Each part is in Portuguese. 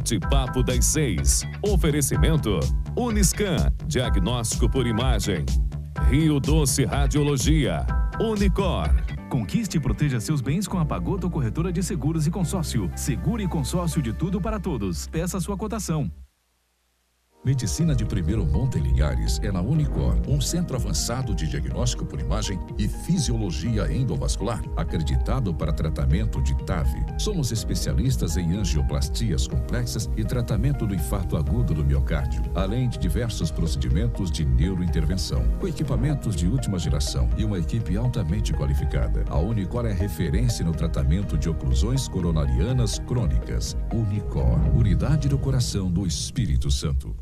Bate-papo das 6. Oferecimento Uniscan, diagnóstico por imagem. Rio Doce Radiologia. Unicor. Conquiste e proteja seus bens com a Pagoto Corretora de Seguros e Consórcio. Seguro e consórcio de tudo para todos. Peça sua cotação. Medicina de primeiro monte em Linhares é na Unicor, um centro avançado de diagnóstico por imagem e fisiologia endovascular, acreditado para tratamento de TAV. Somos especialistas em angioplastias complexas e tratamento do infarto agudo do miocárdio, além de diversos procedimentos de neurointervenção, com equipamentos de última geração e uma equipe altamente qualificada. A Unicor é referência no tratamento de oclusões coronarianas crônicas. Unicor, unidade do coração do Espírito Santo.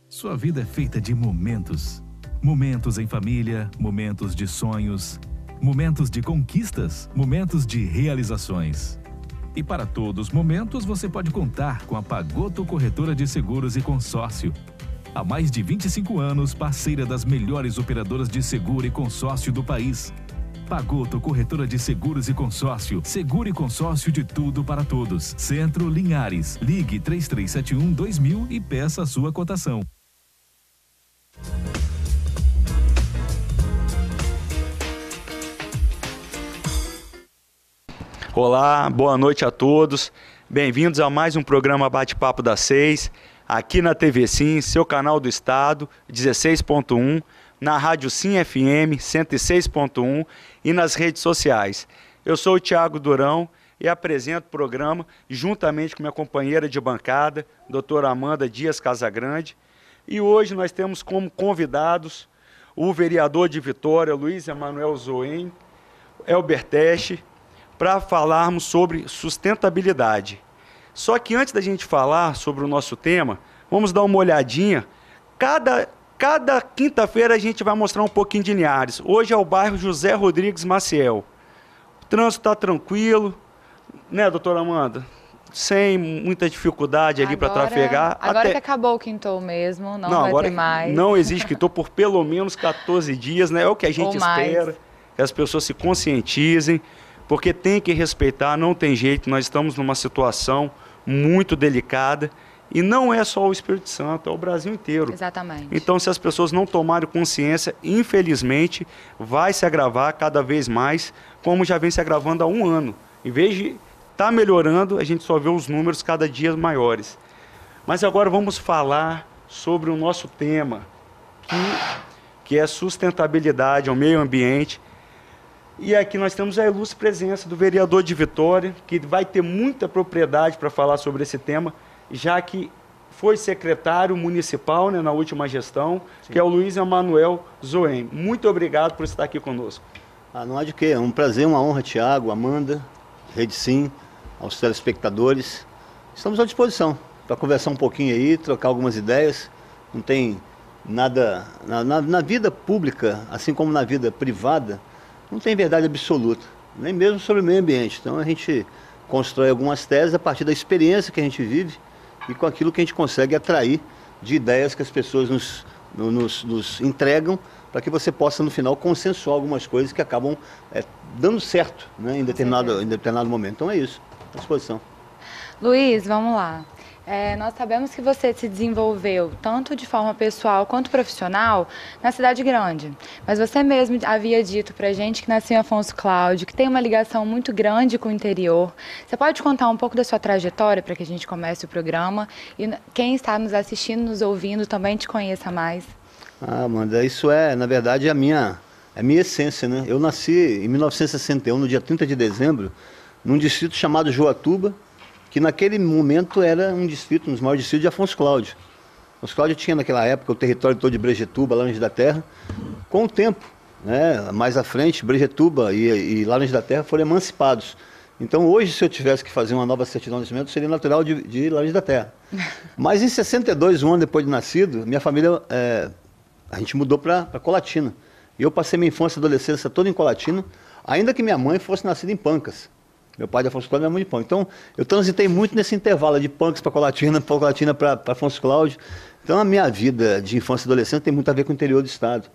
Sua vida é feita de momentos. Momentos em família, momentos de sonhos, momentos de conquistas, momentos de realizações. E para todos os momentos você pode contar com a Pagoto Corretora de Seguros e Consórcio. Há mais de 25 anos, parceira das melhores operadoras de seguro e consórcio do país. Pagoto Corretora de Seguros e Consórcio. Seguro e consórcio de tudo para todos. Centro Linhares. Ligue 3371-2000 e peça a sua cotação. Olá, boa noite a todos. Bem-vindos a mais um programa Bate-Papo das 6, aqui na TV Sim, seu canal do estado, 16.1, na Rádio Sim FM, 106.1 e nas redes sociais. Eu sou o Thiago Durão e apresento o programa juntamente com minha companheira de bancada, doutora Amanda Dias Casagrande. E hoje nós temos como convidados o vereador de Vitória, Luiz Emanuel Zoen, Elber Teche, para falarmos sobre sustentabilidade. Só que antes da gente falar sobre o nosso tema, vamos dar uma olhadinha. Cada quinta-feira a gente vai mostrar um pouquinho de Linhares. Hoje é o bairro José Rodrigues Maciel. O trânsito está tranquilo, né, doutora Amanda? Sem muita dificuldade ali para trafegar. Agora que acabou o quintou mesmo, não vai ter mais. Não existe quintou por pelo menos 14 dias, né? É o que a gente espera, que as pessoas se conscientizem, porque tem que respeitar, não tem jeito, nós estamos numa situação muito delicada e não é só o Espírito Santo, é o Brasil inteiro. Exatamente. Então, se as pessoas não tomarem consciência, infelizmente, vai se agravar cada vez mais, como já vem se agravando há um ano. Em vez de estar melhorando, a gente só vê os números cada dia maiores. Mas agora vamos falar sobre o nosso tema, que é sustentabilidade, ao meio ambiente. E aqui nós temos a ilustre presença do vereador de Vitória, que vai ter muita propriedade para falar sobre esse tema, já que foi secretário municipal, né, na última gestão, sim, que é o Luiz Emanuel Zoen. Muito obrigado por estar aqui conosco. Não há de quê, é um prazer, uma honra, Thiago, Amanda, Rede Sim, aos telespectadores. Estamos à disposição para conversar um pouquinho aí, trocar algumas ideias. Não tem nada, na vida pública, assim como na vida privada, não tem verdade absoluta, nem mesmo sobre o meio ambiente. Então a gente constrói algumas teses a partir da experiência que a gente vive e com aquilo que a gente consegue atrair de ideias que as pessoas nos entregam, para que você possa no final consensuar algumas coisas que acabam dando certo, né, em determinado momento. Então é isso, à disposição. Luiz, vamos lá. Nós sabemos que você se desenvolveu tanto de forma pessoal quanto profissional na cidade grande, mas você mesmo havia dito pra gente que nasceu em Afonso Cláudio, que tem uma ligação muito grande com o interior. Você pode contar um pouco da sua trajetória para que a gente comece o programa e quem está nos assistindo, nos ouvindo também te conheça mais? Amanda, isso na verdade, a minha essência, né? Eu nasci em 1961, no dia 30 de dezembro, num distrito chamado Joatuba, que naquele momento era um distrito, um dos maiores distritos de Afonso Cláudio. Afonso Cláudio tinha naquela época o território todo de Brejetuba, Laranjas da Terra. Com o tempo, né, mais à frente, Brejetuba e Laranjas da Terra foram emancipados. Então hoje, se eu tivesse que fazer uma nova certidão de nascimento, seria natural de Laranjas da Terra. Mas em 62, um ano depois de nascido, minha família, a gente mudou para Colatina. E eu passei minha infância e adolescência toda em Colatina, ainda que minha mãe fosse nascida em Pancas. Meu pai de Afonso Cláudio, minha mãe de Pancas. Então, eu transitei muito nesse intervalo de Pancas para Colatina para Afonso Cláudio. Então, a minha vida de infância e adolescência tem muito a ver com o interior do estado.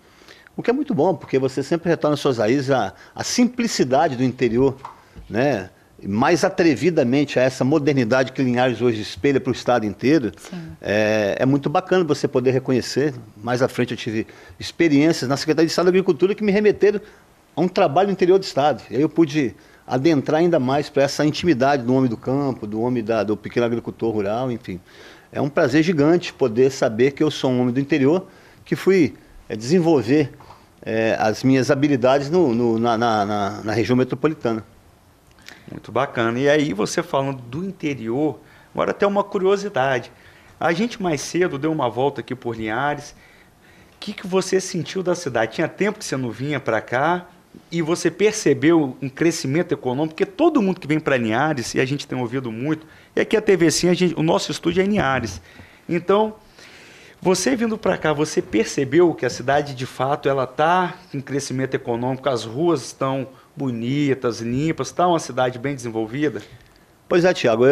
O que é muito bom, porque você sempre retorna às suas raízes, a simplicidade do interior, né? mais atrevidamente a essa modernidade que Linhares hoje espelha para o estado inteiro, é muito bacana você poder reconhecer. Mais à frente eu tive experiências na Secretaria de Estado da Agricultura que me remeteram a um trabalho no interior do estado. E aí eu pude adentrar ainda mais para essa intimidade do homem do campo, do homem do pequeno agricultor rural, enfim. É um prazer gigante poder saber que eu sou um homem do interior que fui desenvolver as minhas habilidades na região metropolitana. Muito bacana. E aí, você falando do interior, agora até uma curiosidade. A gente mais cedo deu uma volta aqui por Linhares. O que você sentiu da cidade? Tinha tempo que você não vinha para cá e você percebeu um crescimento econômico? Porque todo mundo que vem para Linhares, e a gente tem ouvido muito, e aqui a TV Sim, o nosso estúdio é em Linhares. Então, você vindo para cá, você percebeu que a cidade, de fato, ela está em crescimento econômico, as ruas estão bonitas, limpas, está uma cidade bem desenvolvida? Pois é, Tiago,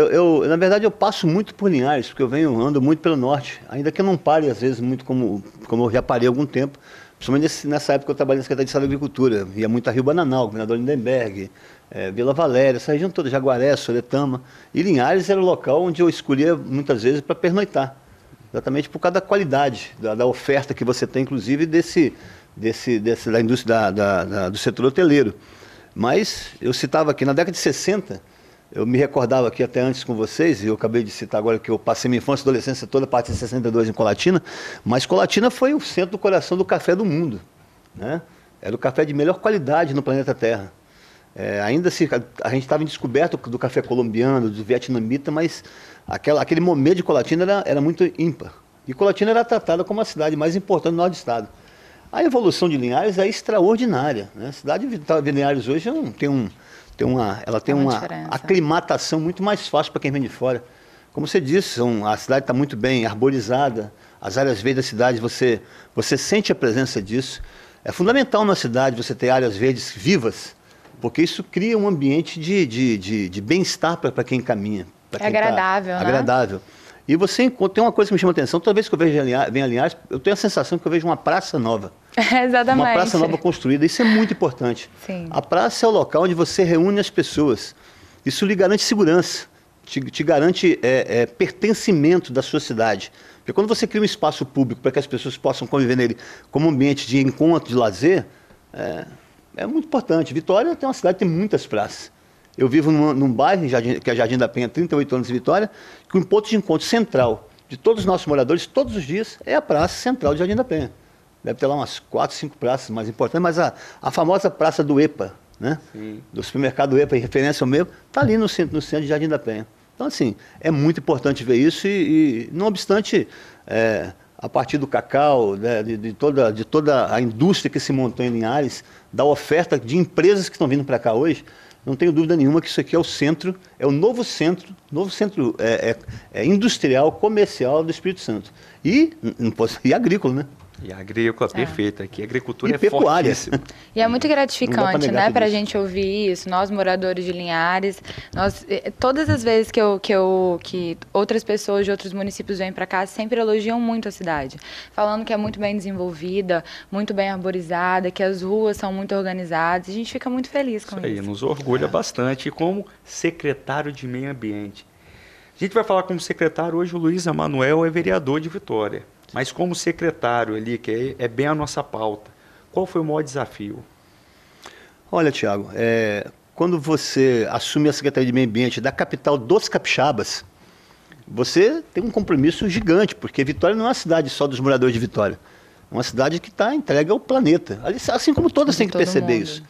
na verdade eu passo muito por Linhares, porque ando muito pelo norte, ainda que eu não pare às vezes muito como eu já parei há algum tempo, principalmente nessa época que eu trabalhei na Secretaria de Estado da Agricultura, ia muito a Rio Bananal, Governador Lindenberg, Vila Valéria, essa região toda, Jaguaré, Soretama, e Linhares era o local onde eu escolhia muitas vezes para pernoitar, exatamente por causa da qualidade, da oferta que você tem, inclusive, da indústria do setor hoteleiro. Mas eu citava aqui, na década de 60, eu me recordava aqui até antes com vocês, e eu acabei de citar agora que eu passei minha infância e adolescência toda, a partir de 62 em Colatina, mas Colatina foi o centro do coração do café do mundo, né? Era o café de melhor qualidade no planeta Terra. Ainda assim, a gente estava em descoberta do café colombiano, do vietnamita, mas aquele momento de Colatina era muito ímpar. E Colatina era tratada como a cidade mais importante do norte do estado. A evolução de Linhares é extraordinária, né? A cidade de Linhares hoje tem uma aclimatação muito mais fácil para quem vem de fora. Como você disse, a cidade está muito bem arborizada, as áreas verdes da cidade, você sente a presença disso. É fundamental na cidade você ter áreas verdes vivas, porque isso cria um ambiente de bem-estar para quem caminha. É agradável, né? Agradável. E você tem uma coisa que me chama a atenção, toda vez que eu venho a Linhares, eu tenho a sensação que eu vejo uma praça nova. Exatamente. Uma praça nova construída, isso é muito importante. Sim. A praça é o local onde você reúne as pessoas. Isso lhe garante segurança, te garante pertencimento da sua cidade. Porque quando você cria um espaço público para que as pessoas possam conviver nele como ambiente de encontro, de lazer, é muito importante. Vitória tem uma cidade que tem muitas praças. Eu vivo num bairro, que é Jardim da Penha, 38 anos de Vitória, que o ponto de encontro central de todos os nossos moradores, todos os dias, é a praça central de Jardim da Penha. Deve ter lá umas 4, 5 praças mais importantes, mas a famosa praça do EPA, né? Do supermercado EPA, em referência ao meu, está ali no centro de Jardim da Penha. Então, assim, é muito importante ver isso e não obstante, a partir do cacau, né, de toda a indústria que se montou em Linhares, da oferta de empresas que estão vindo para cá hoje, não tenho dúvida nenhuma que isso aqui é o centro, é o novo centro industrial, comercial do Espírito Santo. E agrícola, né? E agrícola, perfeito. Aqui a agricultura e pecuária. Fortíssima. E é muito gratificante, né, para a gente ouvir isso. Nós, moradores de Linhares, todas as vezes que outras pessoas de outros municípios vêm para cá, sempre elogiam muito a cidade. Falando que é muito bem desenvolvida, muito bem arborizada, que as ruas são muito organizadas. A gente fica muito feliz com isso. Isso aí, nos orgulha bastante. E como secretário de Meio Ambiente. A gente vai falar como secretário hoje, o Luiz Emanuel é vereador de Vitória. Mas como secretário ali, que é bem a nossa pauta, qual foi o maior desafio? Olha, Tiago, quando você assume a Secretaria de Meio Ambiente da capital dos capixabas, você tem um compromisso gigante, porque Vitória não é uma cidade só dos moradores de Vitória. É uma cidade que está entregue ao planeta. Assim como todas têm que perceber isso.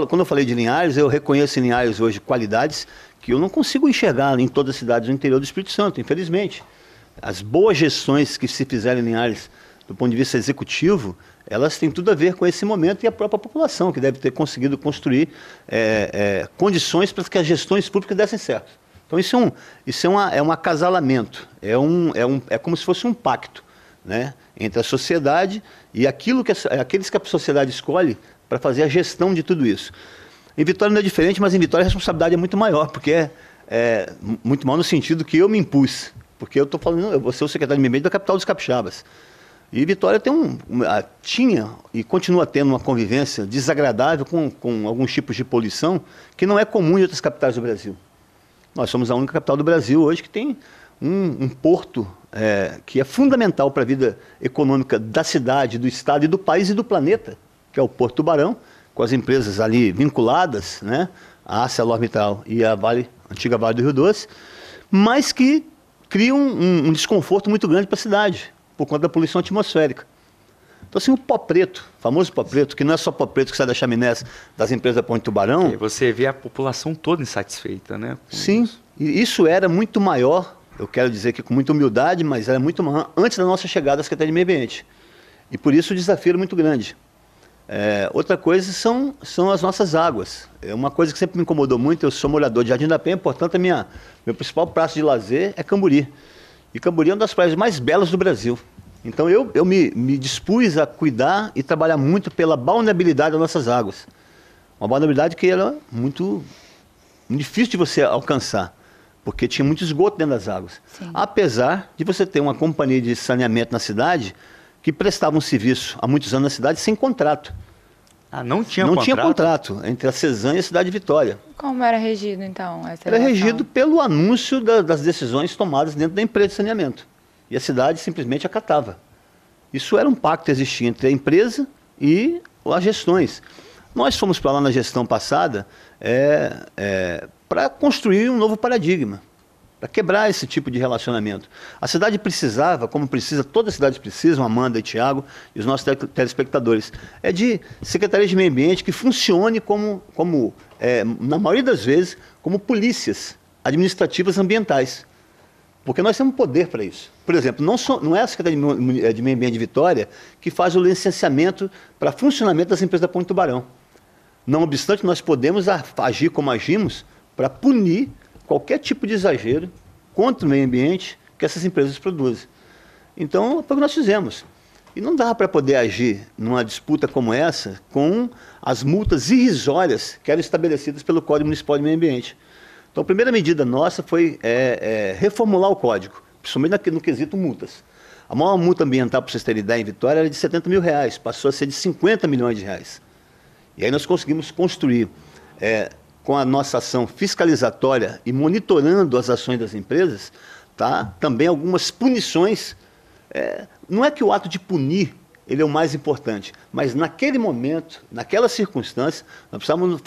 Quando eu falei de Linhares, eu reconheço em Linhares hoje qualidades que eu não consigo enxergar em todas as cidades do interior do Espírito Santo, infelizmente. As boas gestões que se fizeram em Linhares, do ponto de vista executivo, elas têm tudo a ver com esse momento e a própria população, que deve ter conseguido construir condições para que as gestões públicas dessem certo. Então isso é um acasalamento, é como se fosse um pacto, né, entre a sociedade e aqueles que a sociedade escolhe para fazer a gestão de tudo isso. Em Vitória não é diferente, mas em Vitória a responsabilidade é muito maior, porque é muito maior no sentido que eu me impus. Porque eu estou falando, eu vou ser o secretário de Meio Ambiente da capital dos capixabas. E Vitória tinha e continua tendo uma convivência desagradável com alguns tipos de poluição que não é comum em outras capitais do Brasil. Nós somos a única capital do Brasil hoje que tem um porto que é fundamental para a vida econômica da cidade, do estado e do país e do planeta, que é o Porto Tubarão, com as empresas ali vinculadas, né, a ArcelorMittal e a antiga Vale do Rio Doce, mas que criam um desconforto muito grande para a cidade, por conta da poluição atmosférica. Então, assim, o pó preto, o famoso pó preto, que não é só pó preto que sai das chaminés das empresas da Ponte Tubarão. E você vê a população toda insatisfeita, né? Sim, isso. E isso era muito maior, eu quero dizer que com muita humildade, mas era muito maior antes da nossa chegada à Secretaria de Meio Ambiente. E por isso o desafio era muito grande. Outra coisa são as nossas águas. É uma coisa que sempre me incomodou muito. Eu sou morador de Jardim da Penha, portanto, meu principal praça de lazer é Camburi. E Camburi é uma das praias mais belas do Brasil. Então eu me dispus a cuidar e trabalhar muito pela balneabilidade das nossas águas. Uma balneabilidade que era muito difícil de você alcançar, porque tinha muito esgoto dentro das águas. Sim. Apesar de você ter uma companhia de saneamento na cidade que prestava um serviço há muitos anos na cidade sem contrato. Ah, não tinha contrato? Não tinha contrato entre a Cesan e a cidade de Vitória. Como era regido, então, essa Era relação? regido pelo anúncio das decisões tomadas dentro da empresa de saneamento. E a cidade simplesmente acatava. Isso era um pacto que existia entre a empresa e as gestões. Nós fomos para lá na gestão passada para construir um novo paradigma, para quebrar esse tipo de relacionamento. A cidade precisava, como precisa, todas as cidades precisam, Amanda e Tiago e os nossos telespectadores, de secretaria de meio ambiente que funcione na maioria das vezes, como polícias administrativas ambientais. Porque nós temos poder para isso. Por exemplo, não é a Secretaria de Meio Ambiente de Vitória que faz o licenciamento para funcionamento das empresas da Ponte Tubarão. Não obstante, nós podemos agir como agimos para punir qualquer tipo de exagero contra o meio ambiente que essas empresas produzem. Então, foi o que nós fizemos. E não dá para poder agir numa disputa como essa com as multas irrisórias que eram estabelecidas pelo Código Municipal de Meio Ambiente. Então, a primeira medida nossa foi reformular o código, principalmente no quesito multas. A maior multa ambiental, para vocês terem ideia, em Vitória era de R$70 mil, passou a ser de R$50 milhões. E aí nós conseguimos construir, com a nossa ação fiscalizatória e monitorando as ações das empresas, também algumas punições. Não é que o ato de punir ele é o mais importante, mas naquele momento, naquela circunstância, nós precisamos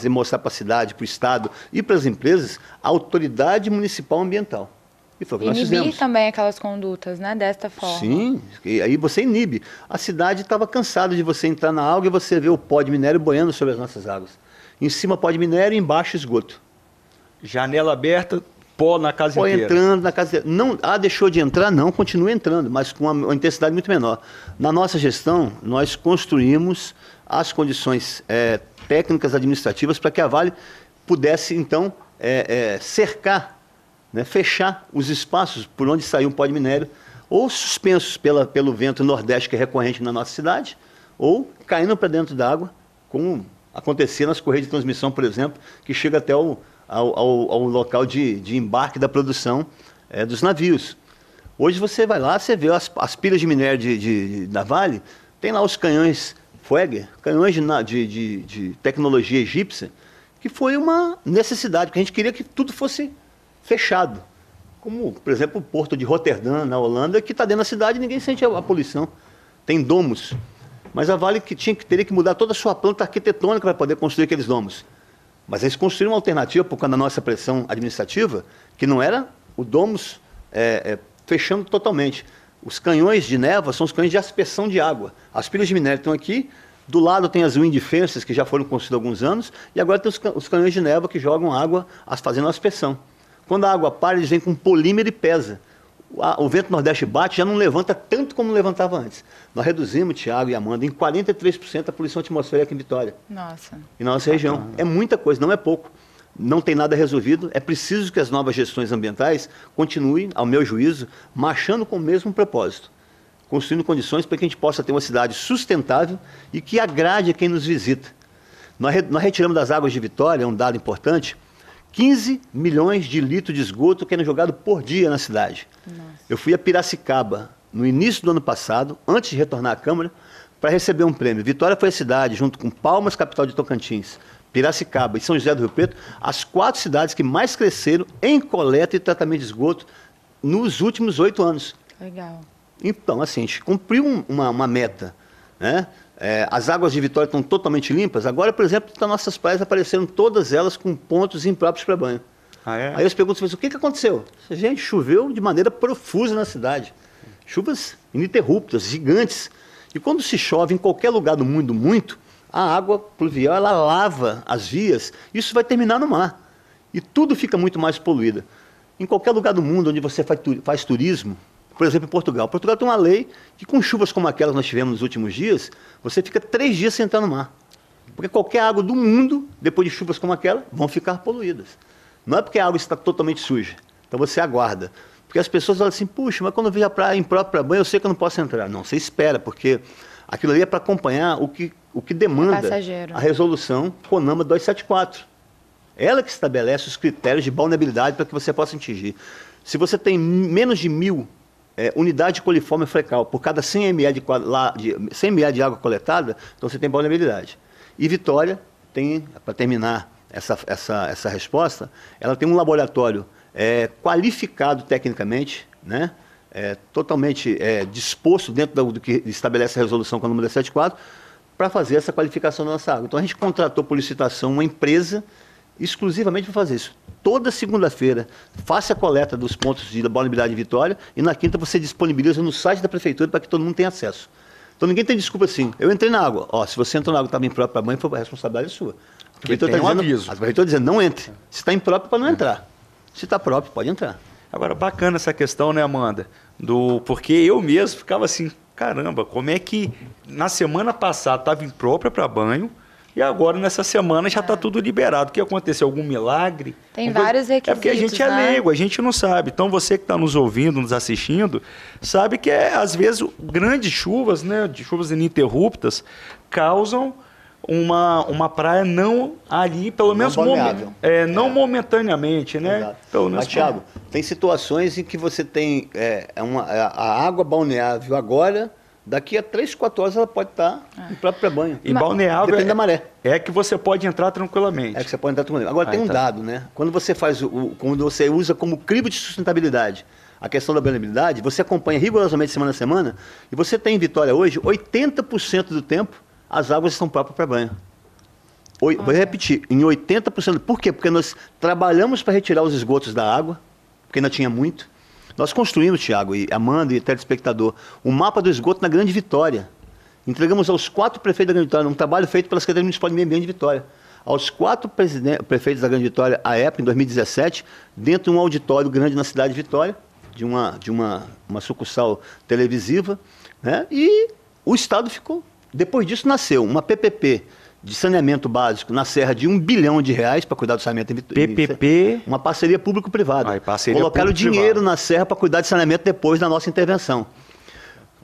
mostrar para a cidade, para o Estado e para as empresas a autoridade municipal ambiental. E foi o que nós fizemos. Inibir também aquelas condutas, né, desta forma. Sim, e aí você inibe. A cidade estava cansada de você entrar na água e você ver o pó de minério boiando sobre as nossas águas. Em cima pó de minério e embaixo esgoto. Janela aberta, pó na casa inteira. Pó entrando na casa inteira. Não, deixou de entrar? Não, continua entrando, mas com uma intensidade muito menor. Na nossa gestão, nós construímos as condições técnicas administrativas para que a Vale pudesse, então, cercar, né, fechar os espaços por onde saiu um pó de minério, ou suspensos pelo vento nordeste que é recorrente na nossa cidade, ou caindo para dentro da água, como acontecia nas correias de transmissão, por exemplo, que chega até ao local de embarque da produção dos navios. Hoje você vai lá, você vê as pilhas de minério da Vale, tem lá os canhões Fueger, canhões de tecnologia egípcia, que foi uma necessidade, porque a gente queria que tudo fosse fechado. Como, por exemplo, o porto de Roterdã, na Holanda, que está dentro da cidade e ninguém sente a poluição. Tem domos. Mas a Vale teria que mudar toda a sua planta arquitetônica para poder construir aqueles domos. Mas eles construíram uma alternativa por causa da nossa pressão administrativa, que não era o domus fechando totalmente. Os canhões de névoa são os canhões de aspersão de água. As pilhas de minério estão aqui, do lado tem as wind fences, que já foram construídas há alguns anos, e agora tem os canhões de névoa que jogam água fazendo aspersão. Quando a água para, eles vêm com polímero e pesa. O vento nordeste bate, já não levanta tanto como levantava antes. Nós reduzimos, Tiago e Amanda, em 43% a poluição atmosférica em Vitória. Nossa. E na nossa região. É muita coisa, não é pouco. Não tem nada resolvido. É preciso que as novas gestões ambientais continuem, ao meu juízo, marchando com o mesmo propósito. Construindo condições para que a gente possa ter uma cidade sustentável e que agrade a quem nos visita. Nós retiramos das águas de Vitória, é um dado importante, 15 milhões de litros de esgoto que eram jogados por dia na cidade. Nossa. Eu fui a Piracicaba, no início do ano passado, antes de retornar à Câmara, para receber um prêmio. Vitória foi a cidade, junto com Palmas, capital de Tocantins, Piracicaba e São José do Rio Preto, as 4 cidades que mais cresceram em coleta e tratamento de esgoto nos últimos 8 anos. Legal. Então, assim, a gente cumpriu uma meta, né? As águas de Vitória estão totalmente limpas. Agora, por exemplo, nas nossas praias apareceram todas elas com pontos impróprios para banho. Aí eu pergunto, o que aconteceu? Gente, choveu de maneira profusa na cidade. Chuvas ininterruptas, gigantes. E quando se chove em qualquer lugar do mundo muito, a água pluvial ela lava as vias. Isso vai terminar no mar. E tudo fica muito mais poluído. Em qualquer lugar do mundo onde você faz turismo, por exemplo, em Portugal. Portugal tem uma lei que, com chuvas como aquelas que nós tivemos nos últimos dias, você fica 3 dias sem entrar no mar. Porque qualquer água do mundo, depois de chuvas como aquela, vão ficar poluídas. Não é porque a água está totalmente suja. Então você aguarda. Porque as pessoas falam assim, puxa, mas quando eu vejo a praia imprópria para banho, eu sei que eu não posso entrar. Não, você espera, porque aquilo ali é para acompanhar o que demanda a resolução CONAMA 274. Ela que estabelece os critérios de vulnerabilidade para que você possa atingir. Se você tem menos de 1.000 unidade de coliforme fecal por cada 100 ml de água coletada, então você tem vulnerabilidade. E Vitória tem, para terminar essa resposta, ela tem um laboratório qualificado tecnicamente, né? Totalmente disposto dentro do que estabelece a resolução com o número 74, para fazer essa qualificação da nossa água. Então a gente contratou por licitação uma empresa exclusivamente para fazer isso. Toda segunda-feira, faça a coleta dos pontos de vulnerabilidade de Vitória e na quinta você disponibiliza no site da prefeitura para que todo mundo tenha acesso. Então ninguém tem desculpa assim. Eu entrei na água. Ó, se você entrou na água e estava impróprio para banho, a responsabilidade é sua. A prefeitura está dizendo, aviso. A prefeitura está dizendo, não entre. Se está impróprio, para não entrar. Se está próprio, pode entrar. Agora, bacana essa questão, né, Amanda? Porque eu mesmo ficava assim, caramba, como é que na semana passada estava imprópria para banho, e agora, nessa semana, já está tudo liberado. O que aconteceu? Algum milagre? Tem vários requisitos, É porque a gente é leigo, a gente não sabe. Então, você que está nos ouvindo, nos assistindo, sabe que, às vezes, grandes chuvas, né, de chuvas ininterruptas, causam uma praia não ali, pelo menos não momentaneamente, né? Exato. Pelo menos. Mas, Thiago, tem situações em que você tem a água balneável agora... Daqui a 3, 4 horas ela pode estar imprópria para banho. E balneável depende da maré. É que você pode entrar tranquilamente. É que você pode entrar tranquilamente. Agora tem um dado, né? Quando você quando você usa como crivo de sustentabilidade a questão da vulnerabilidade, você acompanha rigorosamente semana a semana, e você tem em Vitória hoje, 80% do tempo, as águas estão próprias para banho. Vou repetir, em 80%. Por quê? Porque nós trabalhamos para retirar os esgotos da água, porque ainda tinha muito. Nós construímos, Thiago, e Amanda e telespectador, um mapa do esgoto na Grande Vitória. Entregamos aos 4 prefeitos da Grande Vitória, um trabalho feito pela Secretaria Municipal de Meio Ambiente de Vitória. Aos 4 prefeitos da Grande Vitória, à época, em 2017, dentro de um auditório grande na cidade de Vitória, de uma sucursal televisiva, né? E o Estado ficou... Depois disso nasceu uma PPP de saneamento básico na Serra de R$1 bilhão para cuidar do saneamento em Vitória. PPP? Uma parceria público-privada. Colocaram dinheiro na Serra para cuidar de saneamento depois da nossa intervenção.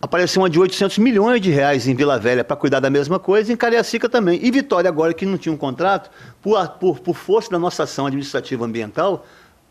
Apareceu uma de R$800 milhões em Vila Velha para cuidar da mesma coisa, e em Cariacica também. E Vitória, agora que não tinha um contrato, por força da nossa ação administrativa ambiental,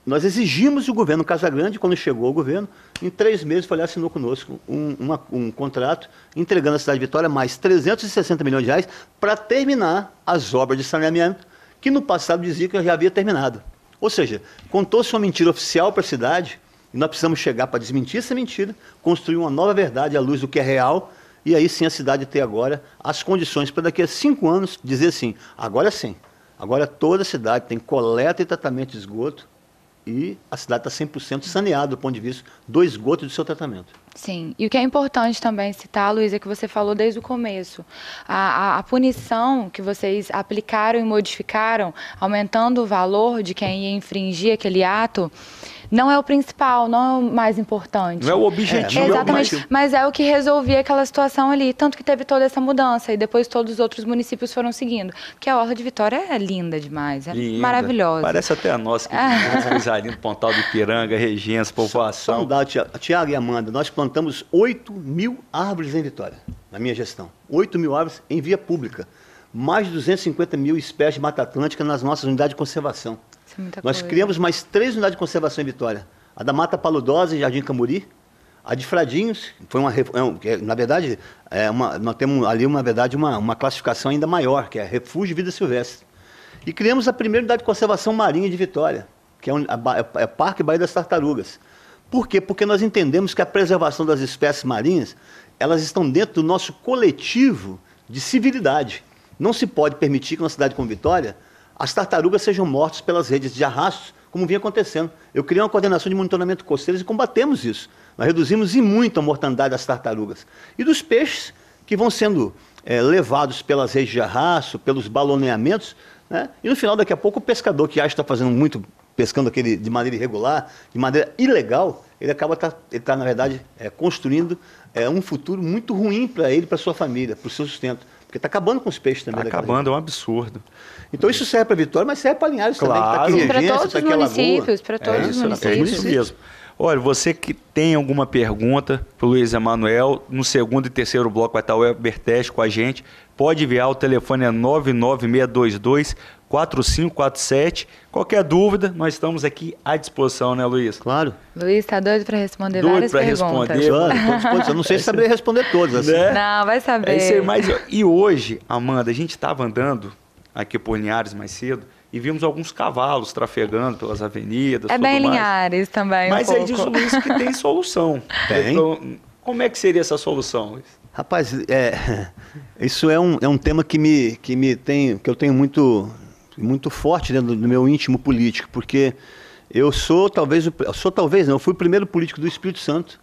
nós exigimos o governo Casagrande, quando chegou ao governo, em 3 meses foi lá, assinou conosco um contrato, entregando à cidade de Vitória mais R$360 milhões para terminar as obras de saneamento, que no passado dizia que já havia terminado. Ou seja, contou-se uma mentira oficial para a cidade, e nós precisamos chegar para desmentir essa mentira, construir uma nova verdade à luz do que é real, e aí sim a cidade ter agora as condições para daqui a 5 anos dizer assim, agora sim, agora toda a cidade tem coleta e tratamento de esgoto, e a cidade está 100% saneada do ponto de vista do esgoto e do seu tratamento. Sim, e o que é importante também citar, Luiz, é que você falou desde o começo. A punição que vocês aplicaram e modificaram, aumentando o valor de quem ia infringir aquele ato, não é o principal, não é o mais importante. Não é o objetivo. Exatamente, mas é o que resolvia aquela situação ali. Tanto que teve toda essa mudança e depois todos os outros municípios foram seguindo. Porque a Orla de Vitória é linda demais, é maravilhosa. Parece até a nossa, que coisa linda, Pontal do Ipiranga, Regência, povoação. Só um dado, Tiago e Amanda, nós plantamos 8.000 árvores em Vitória, na minha gestão. 8.000 árvores em via pública. Mais de 250.000 espécies de Mata Atlântica nas nossas unidades de conservação. Nós criamos mais 3 unidades de conservação em Vitória. A da Mata Paludosa, em Jardim Camuri, A de Fradinhos, na verdade, nós temos ali uma classificação ainda maior, que é Refúgio de Vida Silvestre. E criamos a primeira unidade de conservação marinha de Vitória, que é Parque Baía das Tartarugas. Por quê? Porque nós entendemos que a preservação das espécies marinhas, elas estão dentro do nosso coletivo de civilidade. Não se pode permitir que numa cidade como Vitória, as tartarugas sejam mortas pelas redes de arrastos, como vinha acontecendo. Eu criei uma coordenação de monitoramento costeiro e combatemos isso. Nós reduzimos em muito a mortandade das tartarugas. E dos peixes que vão sendo levados pelas redes de arrasto, pelos baloneamentos, né? E no final, daqui a pouco, o pescador que acha que está fazendo muito, pescando de maneira irregular, de maneira ilegal, ele acaba, na verdade, construindo um futuro muito ruim para ele, para sua família, para o seu sustento. Porque está acabando com os peixes também. Está acabando, é um absurdo. Então isso serve para Vitória, mas serve para Linhares também. Para todos os municípios, para todos os municípios. É isso mesmo. Olha, você que tem alguma pergunta para o Luiz Emanuel, no segundo e terceiro bloco vai estar o Elber com a gente. Pode enviar, o telefone é 99622-4547. Qualquer dúvida, nós estamos aqui à disposição, né, Luiz? Claro. Luiz está doido para responder várias perguntas. Eu não sei se saber responder todas. Assim. Né? Não, vai saber. É isso aí, mas, e hoje, Amanda, a gente estava andando aqui por Linhares mais cedo e vimos alguns cavalos trafegando pelas avenidas. É bem Linhares também. Mas aí diz o Luiz que tem solução. Tem. Então, como é que seria essa solução, Luiz? Rapaz, isso é um tema que eu tenho muito forte dentro do meu íntimo político, porque eu fui o primeiro político do Espírito Santo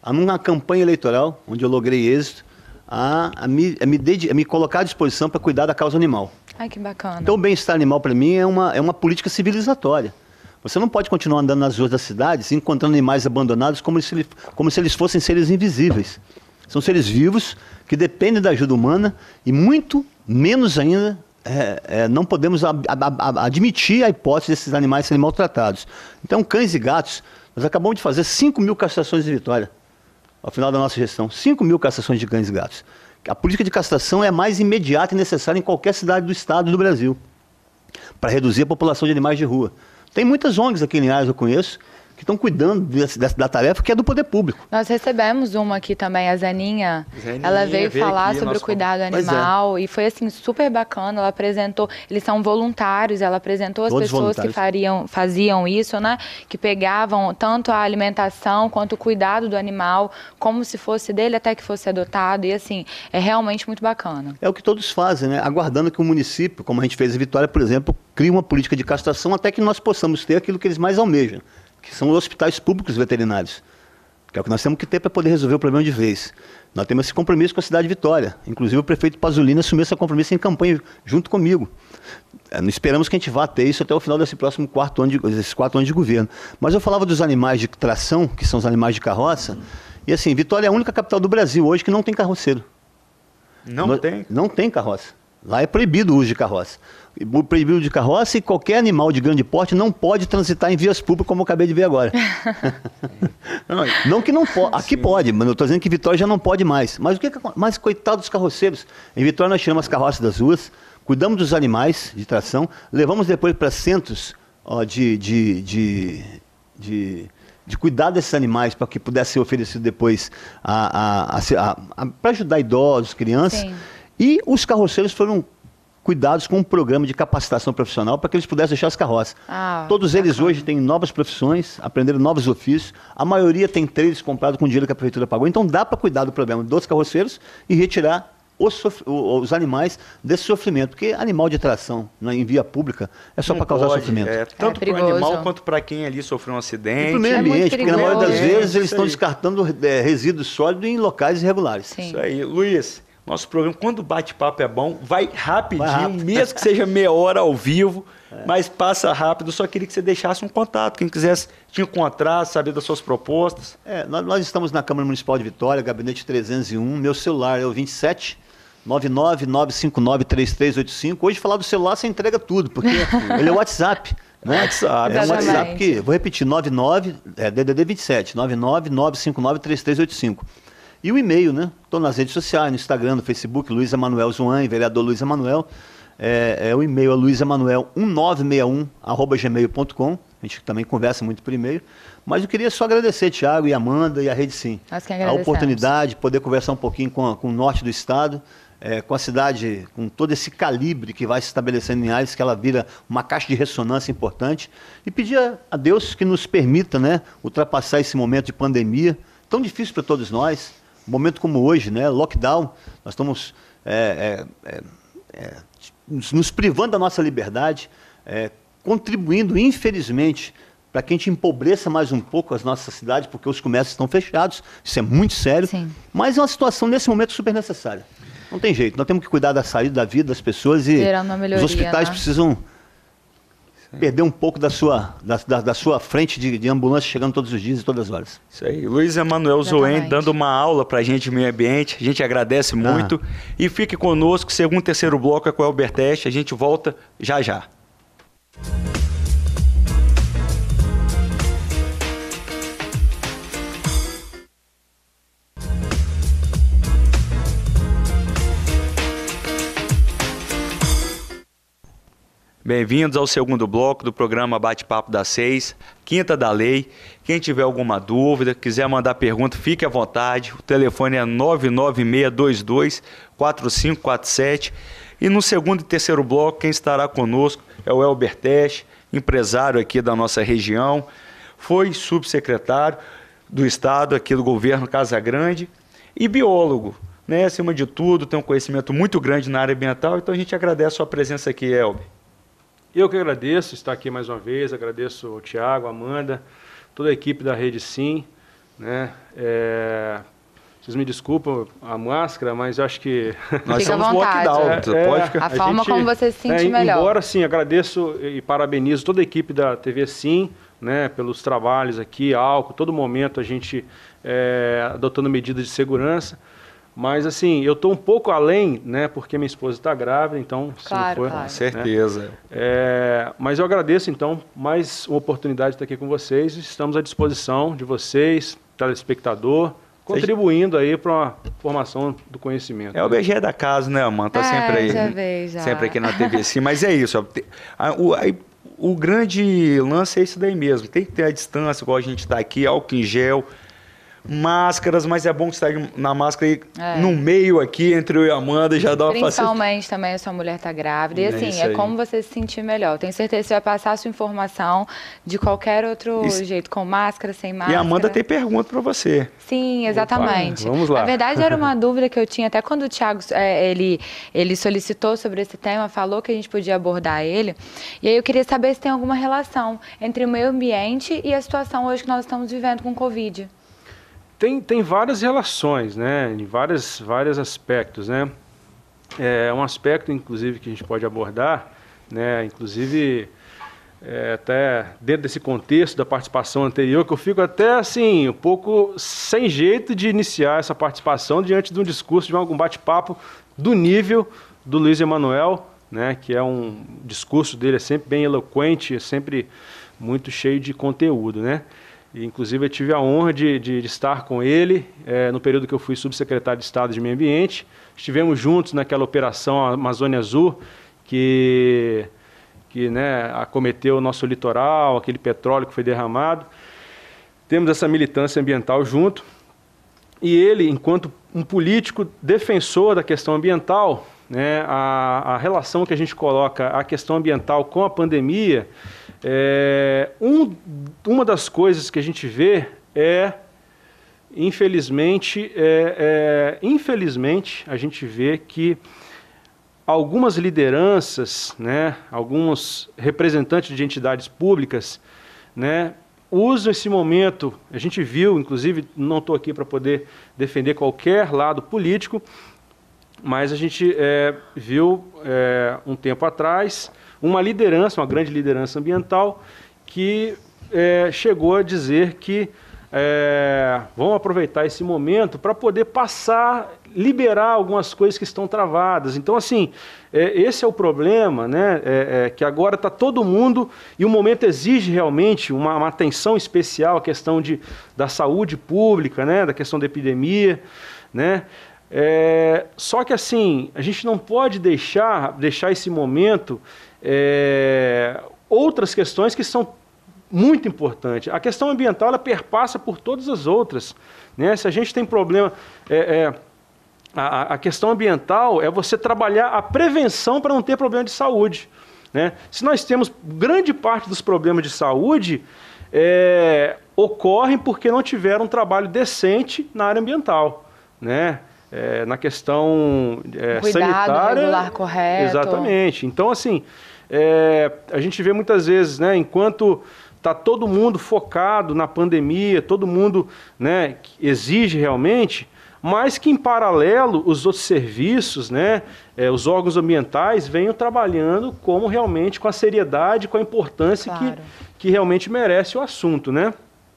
numa campanha eleitoral, onde eu logrei êxito, a me colocar à disposição para cuidar da causa animal. Ai, que bacana. Então o bem-estar animal para mim é uma política civilizatória. Você não pode continuar andando nas ruas das cidades encontrando animais abandonados como se eles fossem seres invisíveis. São seres vivos que dependem da ajuda humana e muito menos ainda não podemos admitir a hipótese desses animais serem maltratados. Então, cães e gatos, nós acabamos de fazer 5.000 castrações em Vitória, ao final da nossa gestão. 5.000 castrações de cães e gatos. A política de castração é a mais imediata e necessária em qualquer cidade do estado e do Brasil, para reduzir a população de animais de rua. Tem muitas ONGs aqui em Linhares, eu conheço, que estão cuidando da tarefa que é do poder público. Nós recebemos uma aqui também, a Zeninha. Ela veio falar sobre o cuidado animal e foi assim super bacana. Ela apresentou, eles são voluntários, ela apresentou as pessoas que faziam isso, né? Que pegavam tanto a alimentação quanto o cuidado do animal, como se fosse dele até que fosse adotado. E assim, é realmente muito bacana. É o que todos fazem, né? Aguardando que o município, como a gente fez em Vitória, por exemplo, crie uma política de castração até que nós possamos ter aquilo que eles mais almejam, que são os hospitais públicos veterinários, que é o que nós temos que ter para poder resolver o problema de vez. Nós temos esse compromisso com a cidade de Vitória. Inclusive o prefeito Pasolini assumiu esse compromisso em campanha junto comigo. Esperamos que a gente vá ter isso até o final desse próximo 4 anos de governo. Mas eu falava dos animais de tração, que são os animais de carroça, e assim, Vitória é a única capital do Brasil hoje que não tem carroceiro. Não tem carroça. Lá é proibido o uso de carroça. Proibido de carroça e qualquer animal de grande porte não pode transitar em vias públicas, como eu acabei de ver agora. Não que não pode. Aqui pode, mas eu estou dizendo que Vitória já não pode mais. Mas mas coitado dos carroceiros. Em Vitória nós tiramos as carroças das ruas, cuidamos dos animais de tração, levamos depois para centros de cuidar desses animais para que pudesse ser oferecido depois para ajudar idosos, crianças. Sim. E os carroceiros foram cuidados com um programa de capacitação profissional para que eles pudessem deixar as carroças. Todos eles hoje têm novas profissões, aprenderam novos ofícios. A maioria tem trailers comprados com dinheiro que a prefeitura pagou. Então dá para cuidar do problema dos carroceiros e retirar os animais desse sofrimento. Porque animal de tração em via pública é só para causar sofrimento. Tanto para o animal quanto para quem ali sofreu um acidente. E para o meio ambiente, porque na maioria das vezes eles estão descartando resíduos sólidos em locais irregulares. Sim. Isso aí. Luiz, nosso programa, quando o bate-papo é bom, vai rapidinho, mesmo que seja meia hora ao vivo, mas passa rápido. Só queria que você deixasse um contato, quem quisesse te encontrar, saber das suas propostas. Nós estamos na Câmara Municipal de Vitória, gabinete 301, meu celular é o 27 999593385. Hoje falar do celular você entrega tudo, porque ele é o WhatsApp. Né? É um WhatsApp que, vou repetir, DDD 27 999593385. E o e-mail, né? Estou nas redes sociais, no Instagram, no Facebook, Luiz Emanuel Zuan, vereador Luiz Emanuel. O e-mail é luizemanuel1961@gmail.com. A gente também conversa muito por e-mail. Mas eu queria só agradecer, Thiago e Amanda e a Rede Sim. Nós que a agradecemos. oportunidade de poder conversar um pouquinho com o norte do estado, com a cidade, com todo esse calibre que vai se estabelecendo em Ares, que ela vira uma caixa de ressonância importante. E pedir a Deus que nos permita, né, ultrapassar esse momento de pandemia, tão difícil para todos nós. Um momento como hoje, né, lockdown, nós estamos nos privando da nossa liberdade, contribuindo, infelizmente, para que a gente empobreça mais um pouco as nossas cidades, porque os comércios estão fechados, isso é muito sério, Sim. mas é uma situação, nesse momento, super necessária. Não tem jeito, nós temos que cuidar da saúde, da vida das pessoas e Gerando uma melhoria, os hospitais né? precisam perder um pouco da sua frente de ambulância chegando todos os dias e todas as horas. Isso aí. Luiz Emanuel Zoen dando uma aula para a gente de meio ambiente. A gente agradece muito. E fique conosco, segundo e terceiro bloco é com o Elber Teste. A gente volta já já. Bem-vindos ao segundo bloco do programa Bate-Papo das 6, Quinta da Lei. Quem tiver alguma dúvida, quiser mandar pergunta, fique à vontade. O telefone é 99622-4547. E no segundo e terceiro bloco, quem estará conosco é o Elber Teste, empresário aqui da nossa região. Foi subsecretário do Estado aqui do governo Casa Grande e biólogo, né? Acima de tudo, tem um conhecimento muito grande na área ambiental. Então a gente agradece a sua presença aqui, Elber. Eu que agradeço estar aqui mais uma vez, agradeço ao Thiago, a Amanda, toda a equipe da Rede Sim, né? Vocês me desculpam a máscara, mas eu acho que... Nós Fica somos à vontade. lockdown, pode ficar... A forma como você se sente melhor. Embora, sim, agradeço e parabenizo toda a equipe da TV Sim, né, pelos trabalhos aqui, álcool, todo momento a gente adotando medidas de segurança. Mas, assim, eu estou um pouco além, né, porque minha esposa está grávida, então... Claro, for, claro. Com certeza. Né, mas eu agradeço, então, mais uma oportunidade de estar aqui com vocês. Estamos à disposição de vocês, telespectador, contribuindo aí para uma formação do conhecimento. É o BG da casa, né, mano? Tá sempre aí. Já veio, já. Sempre aqui na TV Sim. Mas é isso. O grande lance é isso daí mesmo. Tem que ter a distância, igual a gente está aqui, álcool em gel, máscaras, mas é bom que estar na máscara aí no meio aqui, entre eu e a Amanda, já dá uma facilidade. Principalmente também a sua mulher está grávida. E É assim, isso é aí. como você se sentir melhor. Tenho certeza que você vai passar a sua informação de qualquer outro jeito, com máscara, sem E máscara. a Amanda tem pergunta para você. Sim, exatamente. Opa, vamos lá. Na verdade, era uma dúvida que eu tinha, até quando o Thiago ele solicitou sobre esse tema, falou que a gente podia abordar ele. E aí eu queria saber se tem alguma relação entre o meio ambiente e a situação hoje que nós estamos vivendo com o Covid. Tem várias relações, né, em vários aspectos, né. Um aspecto, inclusive, que a gente pode abordar, né, inclusive até dentro desse contexto da participação anterior, que eu fico até assim um pouco sem jeito de iniciar essa participação diante de um discurso, de algum bate-papo do nível do Luiz Emanuel, né, que é um discurso dele é sempre bem eloquente, é sempre muito cheio de conteúdo, né. E, inclusive, eu tive a honra de estar com ele no período que eu fui subsecretário de Estado de Meio Ambiente. Estivemos juntos naquela operação Amazônia Azul, que né, acometeu o nosso litoral, aquele petróleo que foi derramado. Temos essa militância ambiental junto. E ele, enquanto um político defensor da questão ambiental, né, a relação que a gente coloca a questão ambiental com a pandemia... uma das coisas que a gente vê infelizmente, a gente vê que algumas lideranças, né, alguns representantes de entidades públicas, né, usam esse momento, a gente viu, inclusive, não estou aqui para poder defender qualquer lado político, mas a gente viu um tempo atrás uma liderança, uma grande liderança ambiental, que chegou a dizer que vão aproveitar esse momento para poder liberar algumas coisas que estão travadas. Então, assim, esse é o problema, né? Que agora está todo mundo, e o momento exige realmente uma atenção especial à questão da saúde pública, né? Da questão da epidemia, né? Só que, assim, a gente não pode deixar esse momento outras questões que são muito importante. A questão ambiental, ela perpassa por todas as outras, né? Se a gente tem problema... A questão ambiental é você trabalhar a prevenção para não ter problema de saúde, né? Se nós temos grande parte dos problemas de saúde, ocorrem porque não tiveram um trabalho decente na área ambiental, né? Na questão sanitária. Regular correto. Exatamente. Então, assim, a gente vê muitas vezes, né, enquanto está todo mundo focado na pandemia, todo mundo, né, exige realmente, mas que em paralelo os outros serviços, né, os órgãos ambientais venham trabalhando como realmente com a seriedade, com a importância que realmente merece o assunto, né?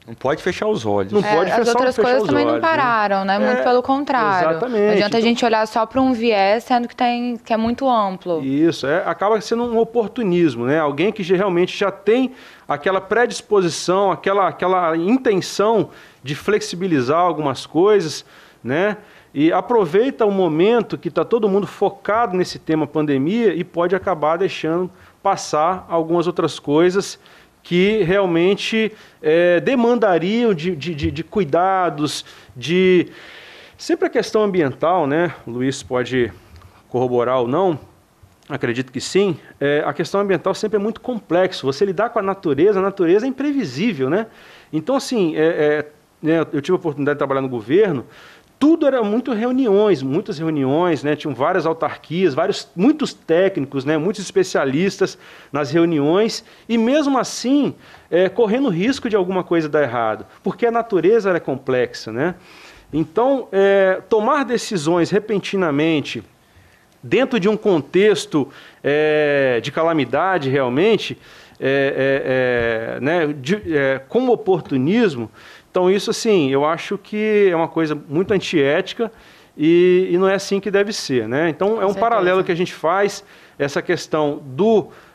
Não pode fechar os olhos. Não pode as outras coisas também não pararam, né? Muito pelo contrário. Exatamente. Não adianta a gente olhar só para um viés, sendo que é muito amplo. Isso, acaba sendo um oportunismo, né? Alguém que realmente já tem aquela predisposição, aquela intenção de flexibilizar algumas coisas, né? E aproveita o momento que está todo mundo focado nesse tema pandemia e pode acabar deixando passar algumas outras coisas que realmente demandariam de cuidados, sempre a questão ambiental, né? O Luiz pode corroborar ou não, acredito que sim. A questão ambiental sempre é muito complexo. Você lidar com a natureza é imprevisível, né? Então, assim, eu tive a oportunidade de trabalhar no governo. Tudo era muitas reuniões, né? Tinham várias autarquias, muitos técnicos, né? Muitos especialistas nas reuniões, e mesmo assim, correndo risco de alguma coisa dar errado, porque a natureza é complexa, né? Então, tomar decisões repentinamente, dentro de um contexto de calamidade realmente, com oportunismo. Então isso, assim, eu acho que é uma coisa muito antiética e não é assim que deve ser, né? Então é um paralelo que a gente faz, essa questão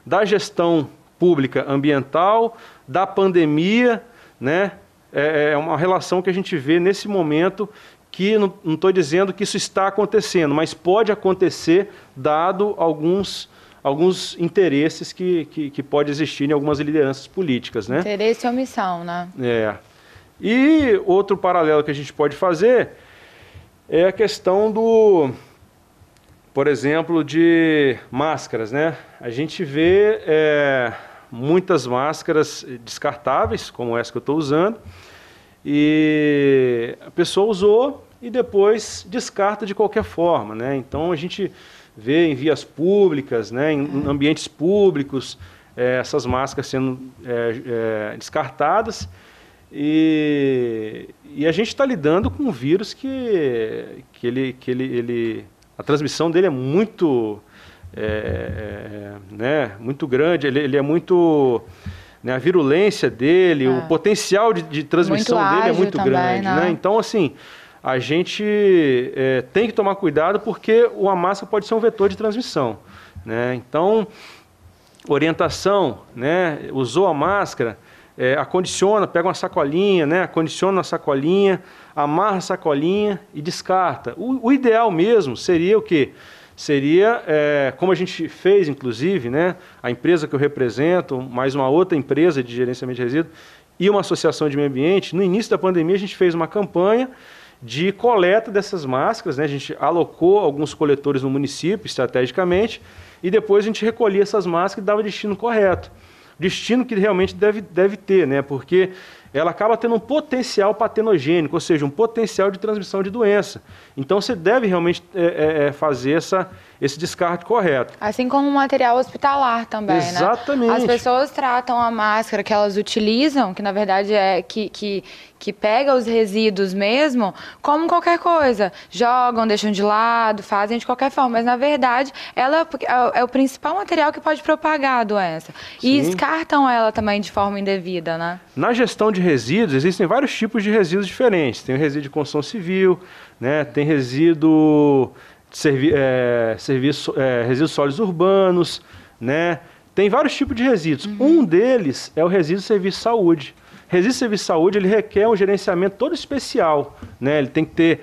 da gestão pública ambiental, da pandemia, né? É uma relação que a gente vê nesse momento, que não estou dizendo que isso está acontecendo, mas pode acontecer dado alguns interesses que pode existir em algumas lideranças políticas, né? Interesse e omissão, né? E outro paralelo que a gente pode fazer é a questão por exemplo, de máscaras, né? A gente vê muitas máscaras descartáveis, como essa que eu estou usando, e a pessoa usou e depois descarta de qualquer forma, né? Então a gente vê em vias públicas, né, em ambientes públicos, essas máscaras sendo descartadas. E a gente está lidando com um vírus que a transmissão dele é muito, muito grande, ele é muito, né, a virulência dele, o potencial de transmissão dele é muito também, grande, né? Então, assim, a gente tem que tomar cuidado porque a máscara pode ser um vetor de transmissão, né? Então, orientação, né? Usou a máscara, acondiciona, pega uma sacolinha, né? Acondiciona na sacolinha, amarra a sacolinha e descarta. O ideal mesmo seria o quê? Seria, como a gente fez, inclusive, né? A empresa que eu represento, mais uma outra empresa de gerenciamento de resíduos e uma associação de meio ambiente, no início da pandemia a gente fez uma campanha de coleta dessas máscaras, né? A gente alocou alguns coletores no município, estrategicamente, e depois a gente recolhia essas máscaras e dava destino correto. Destino que realmente deve ter, né? Porque ela acaba tendo um potencial patenogênico, ou seja, um potencial de transmissão de doença. Então você deve realmente fazer esse descarte correto. Assim como o material hospitalar também, exatamente, né? As pessoas tratam a máscara que elas utilizam, que na verdade que pega os resíduos mesmo, como qualquer coisa. Jogam, deixam de lado, fazem de qualquer forma. Mas, na verdade, ela é o principal material que pode propagar a doença. Sim. E descartam ela também de forma indevida, né? Na gestão de resíduos, existem vários tipos de resíduos diferentes. Tem o resíduo de construção civil, né? Tem resíduo resíduos sólidos urbanos, né? Tem vários tipos de resíduos. Um deles é o resíduo de serviço de saúde. Resíduo de serviço de saúde, ele requer um gerenciamento todo especial, né? Ele tem que ter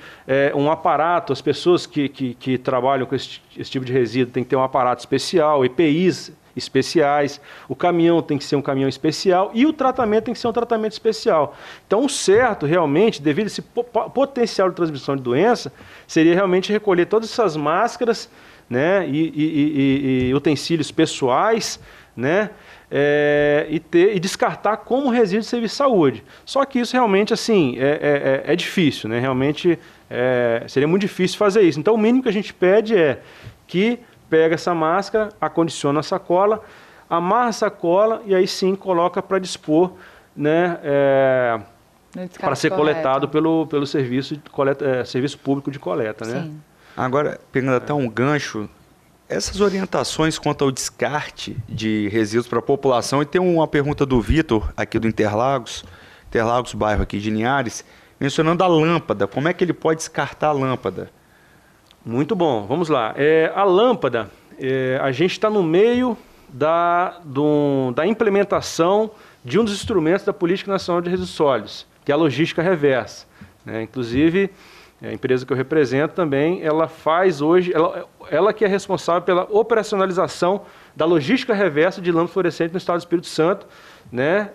um aparato, as pessoas que trabalham com esse tipo de resíduo tem que ter um aparato especial, EPIs especiais, o caminhão tem que ser um caminhão especial e o tratamento tem que ser um tratamento especial. Então, o certo, realmente, devido a esse potencial de transmissão de doença, seria realmente recolher todas essas máscaras, né, e utensílios pessoais, né, e descartar como resíduo de serviço de saúde. Só que isso realmente assim, é difícil, né? Realmente seria muito difícil fazer isso. Então o mínimo que a gente pede é que pega essa máscara, acondiciona a sacola, amarra a sacola e aí sim coloca para dispor, né, para ser coletado pelo serviço público de coleta. Sim. Né? Agora, pegando até um gancho, essas orientações quanto ao descarte de resíduos para a população, e tem uma pergunta do Vitor, aqui do Interlagos, bairro aqui de Linhares, mencionando a lâmpada, como é que ele pode descartar a lâmpada? Muito bom, vamos lá. A lâmpada, a gente está no meio da implementação de um dos instrumentos da Política Nacional de Resíduos Sólidos, que é a logística reversa. Né? Inclusive, a empresa que eu represento também, ela faz hoje, ela que é responsável pela operacionalização da logística reversa de lâmpada fluorescente no estado do Espírito Santo, né,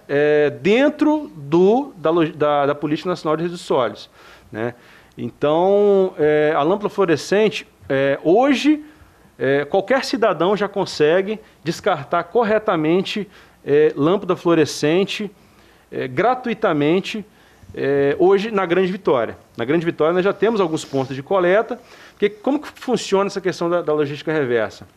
dentro da Política Nacional de Resíduos Sólidos. Né? Então, a lâmpada fluorescente, hoje, qualquer cidadão já consegue descartar corretamente lâmpada fluorescente gratuitamente, hoje na Grande Vitória. Na Grande Vitória nós já temos alguns pontos de coleta, porque como que funciona essa questão da logística reversa?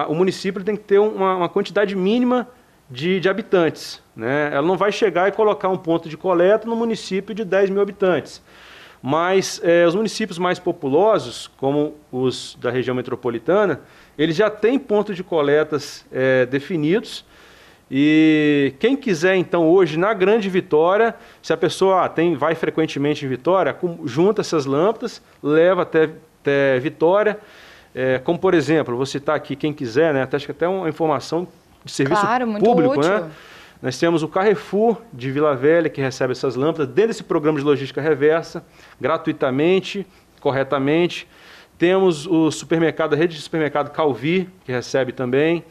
O município tem que ter uma quantidade mínima de habitantes. Né? Ela não vai chegar e colocar um ponto de coleta no município de 10 mil habitantes. Mas os municípios mais populosos, como os da região metropolitana, eles já têm pontos de coletas definidos. E quem quiser, então, hoje, na Grande Vitória, se a pessoa vai frequentemente em Vitória, junta essas lâmpadas, leva até Vitória. Como, por exemplo, vou citar aqui, quem quiser, né, acho que até uma informação de serviço público. Muito útil. Né? Nós temos o Carrefour de Vila Velha, que recebe essas lâmpadas dentro desse programa de logística reversa, gratuitamente, corretamente. Temos o supermercado, a rede de supermercado Calvi, que recebe também.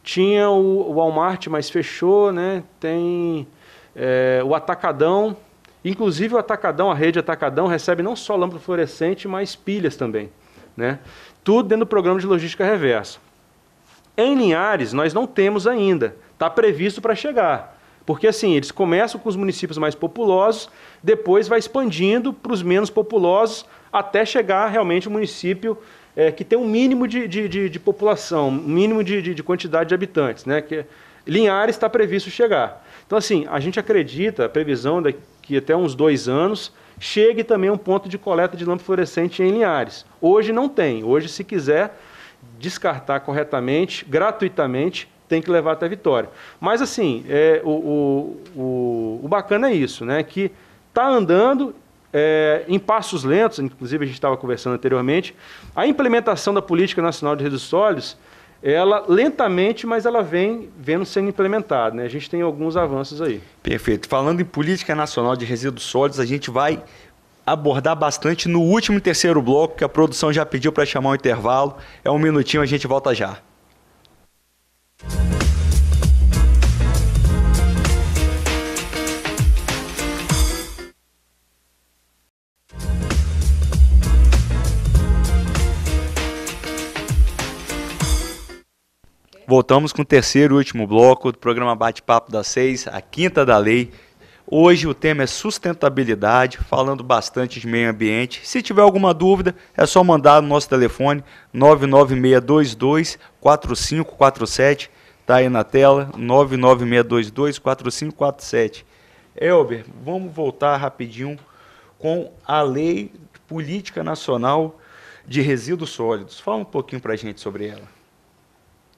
Tinha o Walmart, mas fechou, né? Tem o Atacadão, inclusive o Atacadão, a rede Atacadão recebe não só lâmpada fluorescente, mas pilhas também, né? Tudo dentro do programa de logística reversa. Em Linhares nós não temos ainda, está previsto para chegar, porque assim, eles começam com os municípios mais populosos, depois vai expandindo para os menos populosos, até chegar realmente o município que tem um mínimo de população, um mínimo de quantidade de habitantes, né? Que Linhares está previsto chegar. Então, assim, a gente acredita, a previsão daqui até uns 2 anos, chegue também um ponto de coleta de lâmpada fluorescente em Linhares. Hoje não tem. Hoje, se quiser descartar corretamente, gratuitamente, tem que levar até Vitória. Mas, assim, o bacana é isso, né? Que está andando em passos lentos, inclusive a gente estava conversando anteriormente, a implementação da Política Nacional de Resíduos Sólidos, ela lentamente, mas ela vem sendo implementada, né? A gente tem alguns avanços aí. Perfeito. Falando em Política Nacional de Resíduos Sólidos, a gente vai abordar bastante no último e terceiro bloco, que a produção já pediu para chamar um intervalo. É 1 minutinho, a gente volta já. Voltamos com o terceiro e último bloco do programa Bate-Papo das 6, a quinta da lei. Hoje o tema é sustentabilidade, falando bastante de meio ambiente. Se tiver alguma dúvida, é só mandar no nosso telefone 99622-4547. Está aí na tela, 99622-4547. Elber, vamos voltar rapidinho com a Lei de Política Nacional de Resíduos Sólidos. Fala um pouquinho para a gente sobre ela.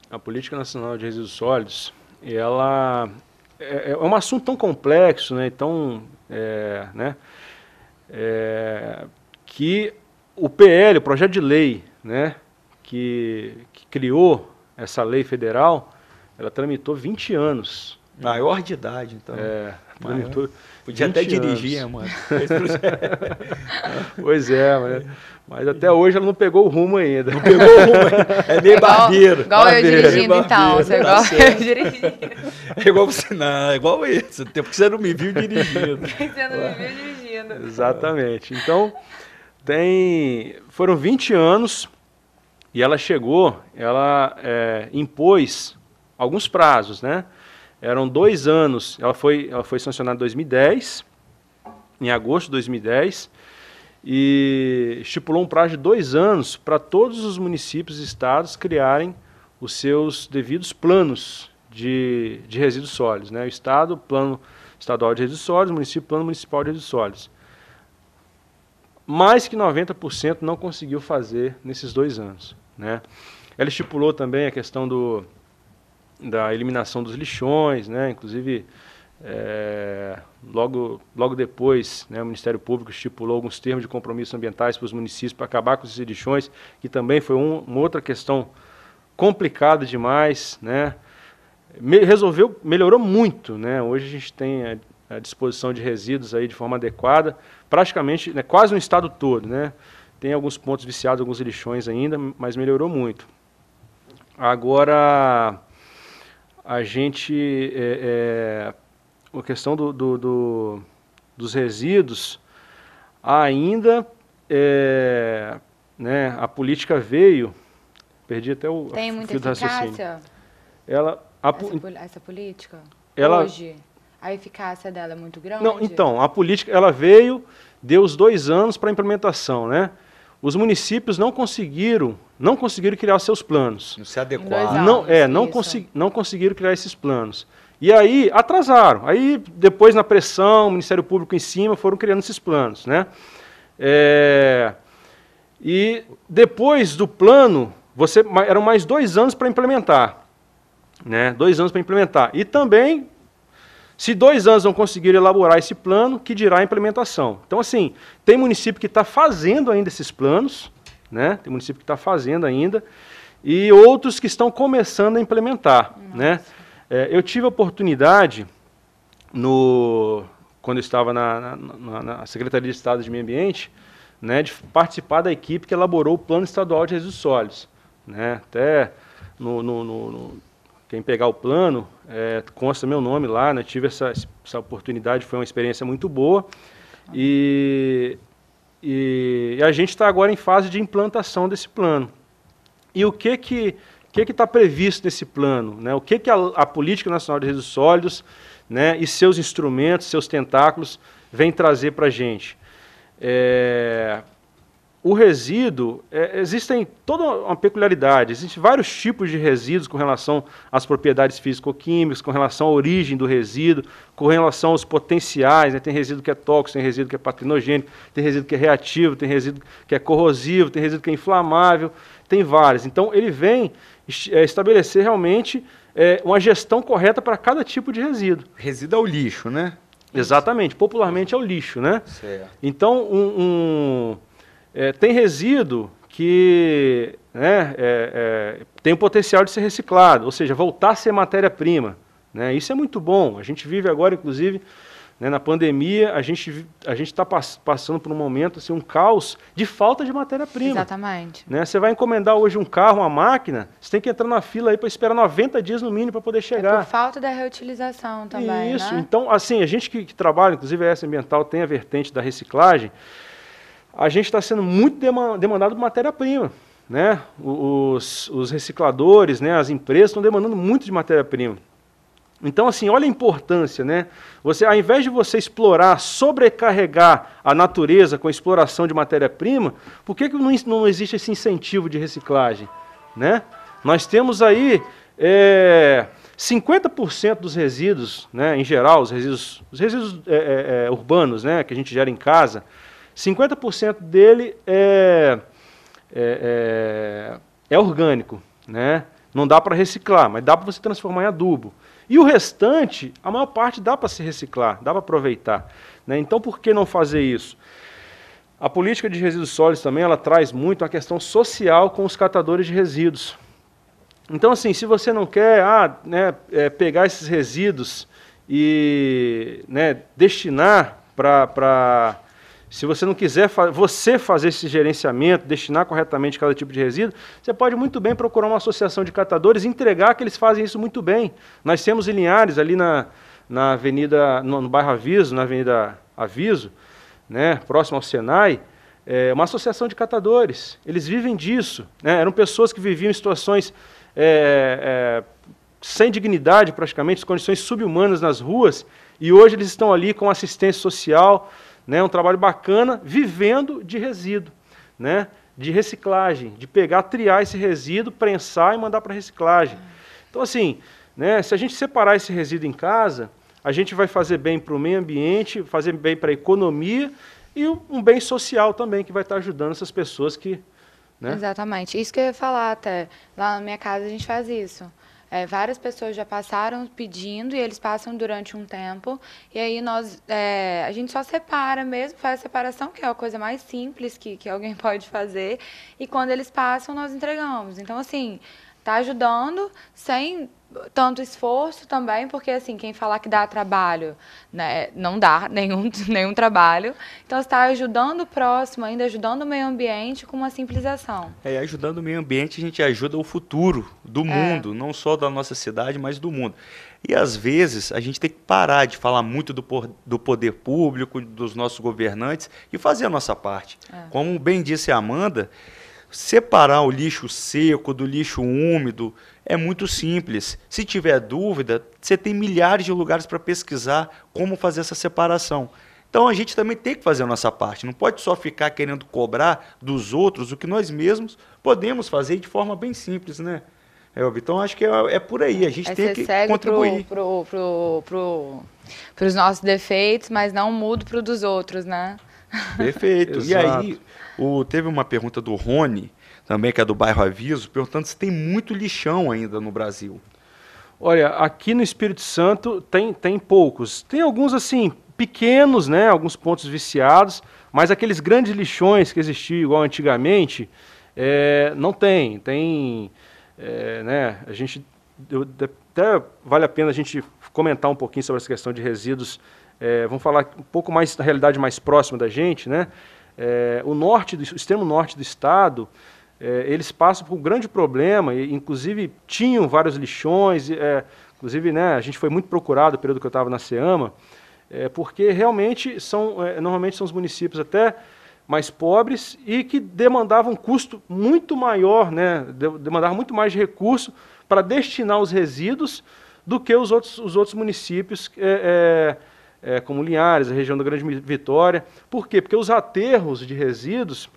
A Política Nacional de Resíduos Sólidos, ela é um assunto tão complexo, né, que o PL, o projeto de lei, né, que criou essa lei federal, ela tramitou 20 anos Maior de idade, então. Monitor, podia até dirigir, mano. Pois é, mas até hoje ela não pegou o rumo ainda. Não pegou o rumo, é meio barbeiro. Igual eu dirigindo, então. Você é igual eu dirigindo. É igual você, não, é igual esse. Tempo que você não me viu dirigindo. Você não me viu dirigindo. Exatamente. Então, foram 20 anos e ela chegou, ela impôs alguns prazos, né? Eram 2 anos, ela foi sancionada em 2010, em agosto de 2010, e estipulou um prazo de 2 anos para todos os municípios e estados criarem os seus devidos planos de resíduos sólidos, né? O estado, plano estadual de resíduos sólidos, o município, plano municipal de resíduos sólidos. Mais que 90% não conseguiu fazer nesses 2 anos, né? Ela estipulou também a questão da eliminação dos lixões, né? Inclusive, logo depois, né, o Ministério Público estipulou alguns termos de compromissos ambientais para os municípios para acabar com esses lixões, que também foi uma outra questão complicada demais, né? Melhorou muito, né? Hoje a gente tem a disposição de resíduos aí de forma adequada, praticamente, né, quase no estado todo, né? Tem alguns pontos viciados, alguns lixões ainda, mas melhorou muito. Agora, a gente, a questão dos resíduos, ainda, né, a política veio, perdi até o Tem muita fio do raciocínio. eficácia Essa política? Ela, hoje, a eficácia dela é muito grande? Não, então, a política, ela veio, deu os 2 anos para a implementação, né? Os municípios não conseguiram criar seus planos. Não se adequaram. Não conseguiram criar esses planos. E aí, atrasaram. Aí, depois, na pressão, o Ministério Público em cima, foram criando esses planos, né? E depois do plano, eram mais 2 anos para implementar, né? 2 anos para implementar. E também, se 2 anos não conseguiram elaborar esse plano, que dirá a implementação. Então, assim, tem município que está fazendo ainda esses planos, né? Tem município que está fazendo ainda, e outros que estão começando a implementar, né? Eu tive a oportunidade, quando eu estava na Secretaria de Estado de Meio Ambiente, né, de participar da equipe que elaborou o Plano Estadual de Resíduos Sólidos, né? Até quem pegar o plano, consta meu nome lá, né? Tive essa oportunidade, foi uma experiência muito boa. E a gente está agora em fase de implantação desse plano. E o que está previsto nesse plano, né? O que a Política Nacional de Resíduos Sólidos, né, e seus instrumentos, seus tentáculos, vem trazer para a gente? O resíduo, existem toda uma peculiaridade, existem vários tipos de resíduos com relação às propriedades físico-químicas, com relação à origem do resíduo, com relação aos potenciais, né? Tem resíduo que é tóxico, tem resíduo que é patogênico, tem resíduo que é reativo, tem resíduo que é corrosivo, tem resíduo que é inflamável, tem vários. Então, ele vem estabelecer realmente uma gestão correta para cada tipo de resíduo. Resíduo é o lixo, né? Exatamente, popularmente é o lixo, né? Certo. Então, tem resíduo que, né, tem o potencial de ser reciclado, ou seja, voltar a ser matéria-prima, né? Isso é muito bom. A gente vive agora, inclusive, né, na pandemia, a gente está passando por um momento, assim, um caos de falta de matéria-prima. Exatamente. Né? Você vai encomendar hoje um carro, uma máquina, você tem que entrar na fila aí para esperar 90 dias no mínimo para poder chegar. Por falta da reutilização também, Isso. né? Então, assim, a gente que trabalha, inclusive a ES Ambiental tem a vertente da reciclagem, a gente está sendo muito demandado por matéria-prima, né? Os recicladores, né, as empresas estão demandando muito de matéria-prima. Então, assim, olha a importância, né? Ao invés de você explorar, sobrecarregar a natureza com a exploração de matéria-prima, por que não existe esse incentivo de reciclagem, né? Nós temos aí 50% dos resíduos, né, em geral, os resíduos urbanos, né, que a gente gera em casa, 50% dele é orgânico, né? Não dá para reciclar, mas dá para você transformar em adubo. E o restante, a maior parte dá para se reciclar, dá para aproveitar, né? Então, por que não fazer isso? A política de resíduos sólidos também, ela traz muito a questão social com os catadores de resíduos. Então, assim, se você não quer pegar esses resíduos e destinar para... Se você não quiser você fazer esse gerenciamento, destinar corretamente cada tipo de resíduo, você pode muito bem procurar uma associação de catadores e entregar que eles fazem isso muito bem. Nós temos em Linhares, ali na avenida, no bairro Aviso, na avenida Aviso, né, próximo ao Senai, uma associação de catadores. Eles vivem disso, né? Eram pessoas que viviam em situações sem dignidade, praticamente, condições subhumanas nas ruas, e hoje eles estão ali com assistência social, né, um trabalho bacana, vivendo de resíduo, né, de reciclagem, de pegar, triar esse resíduo, prensar e mandar para reciclagem. Então, assim, né, se a gente separar esse resíduo em casa, a gente vai fazer bem para o meio ambiente, fazer bem para a economia e um bem social também, que vai estar ajudando essas pessoas que... Né? Exatamente. Isso que eu ia falar até. Lá na minha casa a gente faz isso. Várias pessoas já passaram pedindo e eles passam durante um tempo. E aí a gente só separa mesmo, faz a separação, que é a coisa mais simples que alguém pode fazer. E quando eles passam, nós entregamos. Então, assim, está ajudando sem tanto esforço também, porque assim, quem falar que dá trabalho, né, não dá nenhum trabalho. Então, está ajudando o próximo, ainda ajudando o meio ambiente com uma simples ação. Ajudando o meio ambiente, a gente ajuda o futuro do mundo, não só da nossa cidade, mas do mundo. E, às vezes, a gente tem que parar de falar muito do poder público, dos nossos governantes, e fazer a nossa parte. Como bem disse a Amanda, separar o lixo seco do lixo úmido é muito simples. Se tiver dúvida, você tem milhares de lugares para pesquisar como fazer essa separação. Então a gente também tem que fazer a nossa parte. Não pode só ficar querendo cobrar dos outros o que nós mesmos podemos fazer de forma bem simples, né, Elvio? Então acho que é por aí. A gente tem que contribuir. Para os nossos defeitos, mas não mudo para o dos outros, né? Perfeito. E aí, teve uma pergunta do Rony, também, que é do bairro Aviso, perguntando se tem muito lixão ainda no Brasil. Olha, aqui no Espírito Santo tem poucos. Tem alguns, assim, pequenos, né, alguns pontos viciados, mas aqueles grandes lixões que existiam igual antigamente, não tem. Né, até vale a pena a gente comentar um pouquinho sobre essa questão de resíduos. Vamos falar um pouco mais da realidade mais próxima da gente, né? O extremo norte do estado, eles passam por um grande problema, e inclusive tinham vários lixões, inclusive, né, a gente foi muito procurado no período que eu estava na SEAMA, porque realmente normalmente são os municípios até mais pobres e que demandavam um custo muito maior, né, demandavam muito mais de recurso para destinar os resíduos do que os outros municípios, como Linhares, a região da Grande Vitória. Por quê? Porque os aterros de resíduos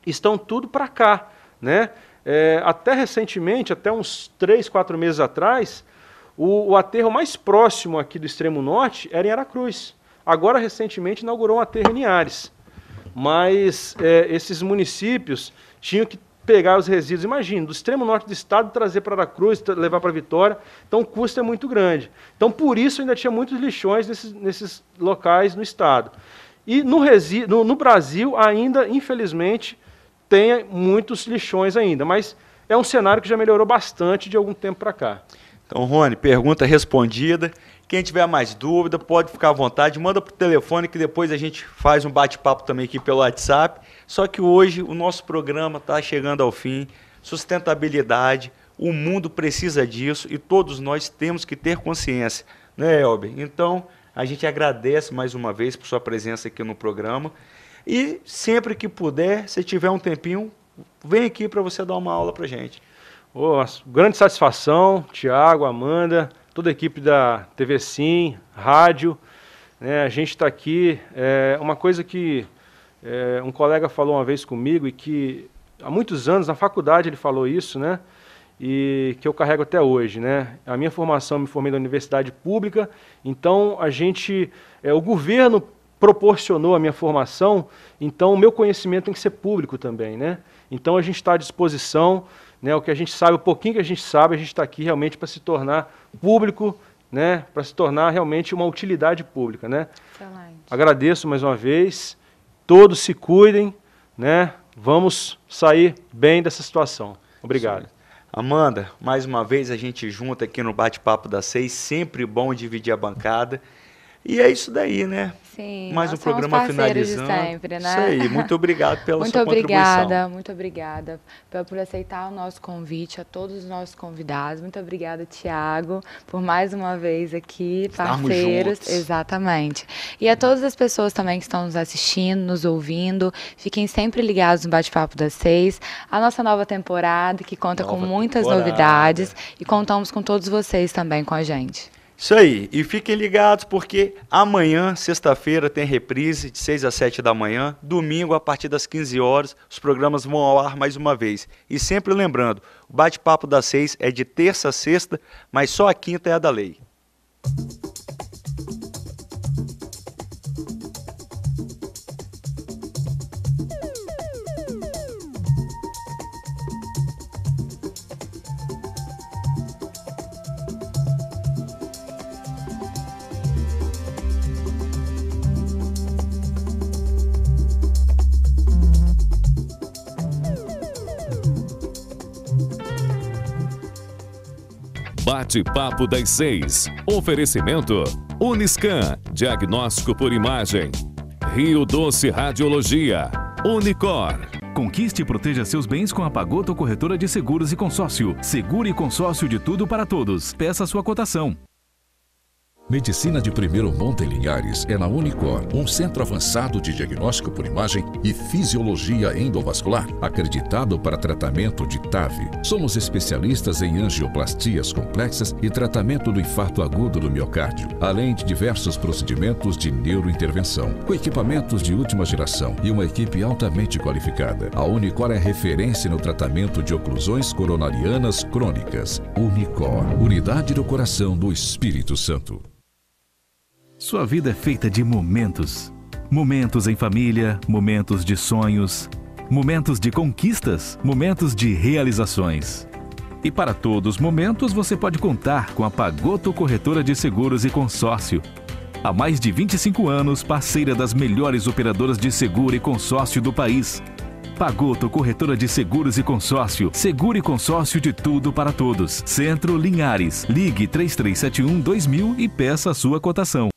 estão tudo para cá, né? Até recentemente, até uns 3, 4 meses atrás, o aterro mais próximo aqui do extremo norte era em Aracruz. Agora, recentemente, inaugurou um aterro em Linhares. Mas esses municípios tinham que pegar os resíduos, imagina, do extremo norte do estado, trazer para Aracruz, levar para Vitória, então o custo é muito grande. Então, por isso, ainda tinha muitos lixões nesses locais no estado. E no Brasil, ainda, infelizmente, tem muitos lixões ainda, mas é um cenário que já melhorou bastante de algum tempo para cá. Então, Rony, pergunta respondida. Quem tiver mais dúvida, pode ficar à vontade, manda para o telefone que depois a gente faz um bate-papo também aqui pelo WhatsApp. Só que hoje o nosso programa está chegando ao fim. Sustentabilidade, o mundo precisa disso e todos nós temos que ter consciência, né, Elber? Então, a gente agradece mais uma vez por sua presença aqui no programa. E sempre que puder, se tiver um tempinho, vem aqui para você dar uma aula para a gente. Grande satisfação, Tiago, Amanda, toda a equipe da TV Sim, rádio, né, a gente está aqui. Uma coisa que um colega falou uma vez comigo e que há muitos anos, na faculdade ele falou isso, né, e que eu carrego até hoje, né. A minha formação, me formei na universidade pública, então o governo proporcionou a minha formação, então o meu conhecimento tem que ser público também, né. Então a gente está à disposição, né, o que a gente sabe, o pouquinho que a gente sabe, a gente está aqui realmente para se tornar público, né, para se tornar realmente uma utilidade pública, né. Excelente. Agradeço mais uma vez, todos se cuidem, né, vamos sair bem dessa situação. Obrigado. Sim. Amanda, mais uma vez a gente junta aqui no Bate-Papo das 6, sempre bom dividir a bancada. E é isso daí, né? Sim, mais um programa finalizando. De sempre, né? Isso aí, muito obrigado pela sua contribuição. Muito obrigada por aceitar o nosso convite, a todos os nossos convidados. Muito obrigada, Tiago, por mais uma vez aqui, parceiros. Juntos. Exatamente. E a todas as pessoas também que estão nos assistindo, nos ouvindo, fiquem sempre ligados no Bate-Papo das 6, a nossa nova temporada, que conta com muitas novidades, e contamos com todos vocês também com a gente. Isso aí, e fiquem ligados porque amanhã, sexta-feira, tem reprise de 6 às 7 da manhã, domingo a partir das 15 horas, os programas vão ao ar mais uma vez. E sempre lembrando, o Bate-Papo das 6 é de terça a sexta, mas só a quinta é a da lei. Bate-Papo das 6. Oferecimento Uniscan, diagnóstico por imagem. Rio Doce Radiologia. Unicor. Conquiste e proteja seus bens com a Pagoto Corretora de Seguros e Consórcio. Seguro e consórcio de tudo para todos. Peça sua cotação. Medicina de primeiro monte em Linhares é na Unicor, um centro avançado de diagnóstico por imagem e fisiologia endovascular, acreditado para tratamento de TAV. Somos especialistas em angioplastias complexas e tratamento do infarto agudo do miocárdio, além de diversos procedimentos de neurointervenção, com equipamentos de última geração e uma equipe altamente qualificada. A Unicor é referência no tratamento de oclusões coronarianas crônicas. Unicor, unidade do coração do Espírito Santo. Sua vida é feita de momentos. Momentos em família, momentos de sonhos, momentos de conquistas, momentos de realizações. E para todos os momentos você pode contar com a Pagoto Corretora de Seguros e Consórcio. Há mais de 25 anos, parceira das melhores operadoras de seguro e consórcio do país. Pagoto Corretora de Seguros e Consórcio. Seguro e consórcio de tudo para todos. Centro Linhares. Ligue 3371-2000 e peça a sua cotação.